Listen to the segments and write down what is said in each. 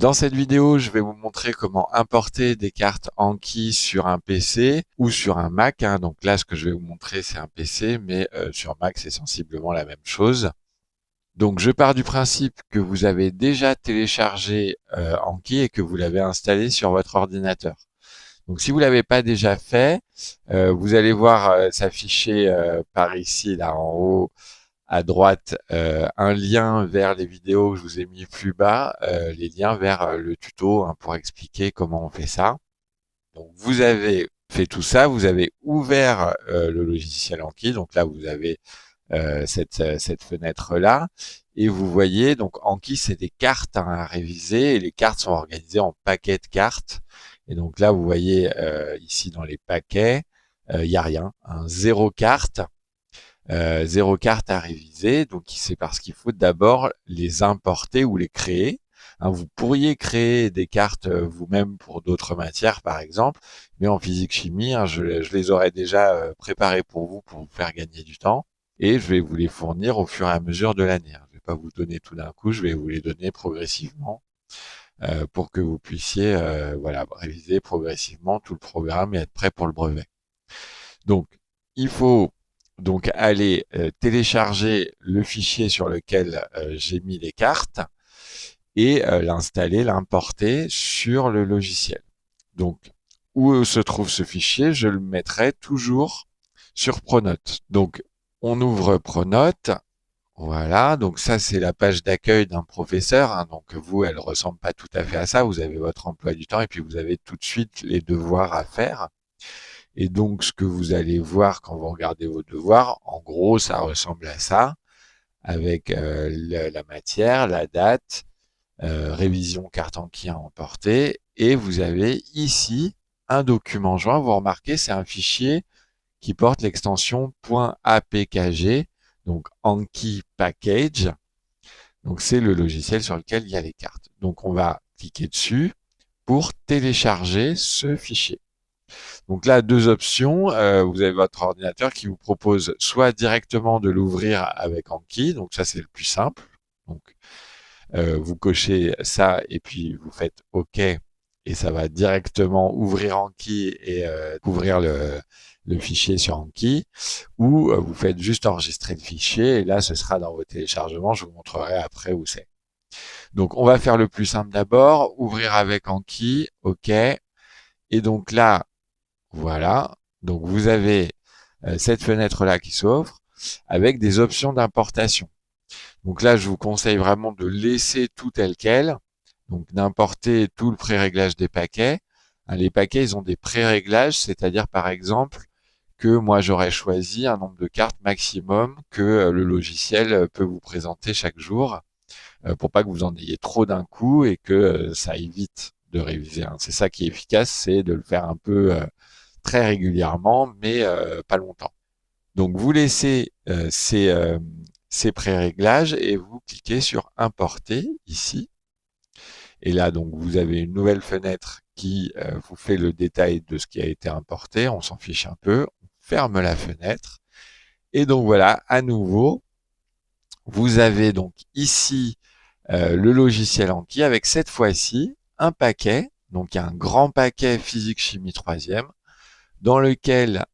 Dans cette vidéo, je vais vous montrer comment importer des cartes Anki sur un PC ou sur un Mac. Donc là, ce que je vais vous montrer, c'est un PC, mais sur Mac, c'est sensiblement la même chose. Donc je pars du principe que vous avez déjà téléchargé Anki et que vous l'avez installé sur votre ordinateur. Donc si vous l'avez pas déjà fait, vous allez voir s'afficher par ici, là en haut, à droite, un lien vers les vidéos que je vous ai mis plus bas, les liens vers le tuto pour expliquer comment on fait ça. Donc vous avez fait tout ça, vous avez ouvert le logiciel Anki, donc là vous avez cette fenêtre-là, et vous voyez, donc Anki c'est des cartes à réviser, et les cartes sont organisées en paquets de cartes, et donc là vous voyez ici dans les paquets, il n'y a rien, zéro carte, zéro carte à réviser, donc c'est parce qu'il faut d'abord les importer ou les créer. Vous pourriez créer des cartes vous-même pour d'autres matières, par exemple, mais en physique-chimie, je les aurais déjà préparées pour vous faire gagner du temps, et je vais vous les fournir au fur et à mesure de l'année. Je vais pas vous donner tout d'un coup, je vais vous les donner progressivement pour que vous puissiez réviser progressivement tout le programme et être prêt pour le brevet. Donc, il faut donc aller télécharger le fichier sur lequel j'ai mis les cartes et l'installer, l'importer sur le logiciel. Donc, où se trouve ce fichier? Je le mettrai toujours sur Pronote. Donc, on ouvre Pronote. Voilà, donc ça c'est la page d'accueil d'un professeur. Donc vous, elle ressemble pas tout à fait à ça. Vous avez votre emploi du temps et puis vous avez tout de suite les devoirs à faire. Et donc, ce que vous allez voir quand vous regardez vos devoirs, en gros, ça ressemble à ça, avec la matière, la date, révision carte Anki à emporter, et vous avez ici un document joint. Vous remarquez, c'est un fichier qui porte l'extension .apkg, donc Anki Package. Donc, c'est le logiciel sur lequel il y a les cartes. Donc, on va cliquer dessus pour télécharger ce fichier. Donc là, deux options. Vous avez votre ordinateur qui vous propose soit directement de l'ouvrir avec Anki, donc ça c'est le plus simple. Donc vous cochez ça et puis vous faites OK et ça va directement ouvrir Anki et ouvrir le fichier sur Anki. Ou vous faites juste enregistrer le fichier et là ce sera dans vos téléchargements. Je vous montrerai après où c'est. Donc on va faire le plus simple d'abord, ouvrir avec Anki, OK. Et donc là, voilà, donc vous avez cette fenêtre-là qui s'ouvre avec des options d'importation. Donc là, je vous conseille vraiment de laisser tout tel quel, donc d'importer tout le pré-réglage des paquets. Les paquets, ils ont des pré-réglages, c'est-à-dire par exemple que moi j'aurais choisi un nombre de cartes maximum que le logiciel peut vous présenter chaque jour pour pas que vous en ayez trop d'un coup et que ça évite de réviser. C'est ça qui est efficace, c'est de le faire un peu très régulièrement, mais pas longtemps. Donc vous laissez ces pré-réglages et vous cliquez sur importer ici. Et là, donc vous avez une nouvelle fenêtre qui vous fait le détail de ce qui a été importé. On s'en fiche un peu. On ferme la fenêtre. Et donc voilà, à nouveau, vous avez donc ici le logiciel Anki avec cette fois-ci un paquet, donc un grand paquet physique-chimie 3e, dans lequel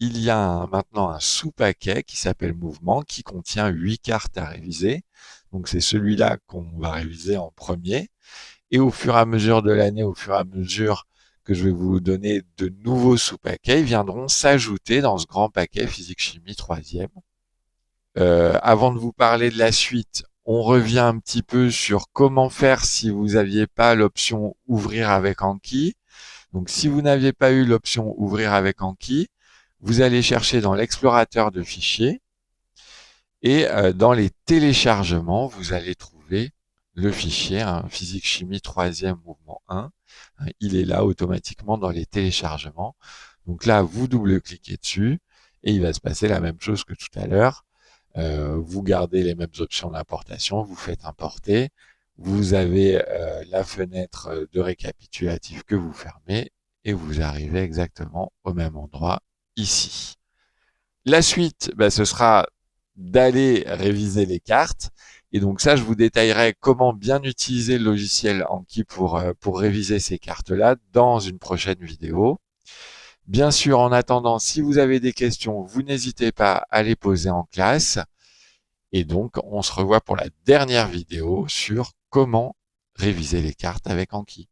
il y a maintenant un sous-paquet qui s'appelle Mouvement, qui contient 8 cartes à réviser. Donc c'est celui-là qu'on va réviser en premier. Et au fur et à mesure de l'année, au fur et à mesure que je vais vous donner de nouveaux sous-paquets, ils viendront s'ajouter dans ce grand paquet physique-chimie 3e. Avant de vous parler de la suite, on revient un petit peu sur comment faire si vous n'aviez pas l'option Ouvrir avec Anki. Donc si vous n'aviez pas eu l'option Ouvrir avec Anki, vous allez chercher dans l'explorateur de fichiers et dans les téléchargements, vous allez trouver le fichier physique-chimie 3e mouvement 1. Il est là automatiquement dans les téléchargements. Donc là, vous double-cliquez dessus et il va se passer la même chose que tout à l'heure. Vous gardez les mêmes options d'importation, vous faites importer, vous avez la fenêtre de récapitulatif que vous fermez et vous arrivez exactement au même endroit ici. La suite, ce sera d'aller réviser les cartes Et donc ça, je vous détaillerai comment bien utiliser le logiciel Anki pour réviser ces cartes-là dans une prochaine vidéo. Bien sûr, en attendant, si vous avez des questions, vous n'hésitez pas à les poser en classe. Et donc, on se revoit pour la dernière vidéo sur comment réviser les cartes avec Anki.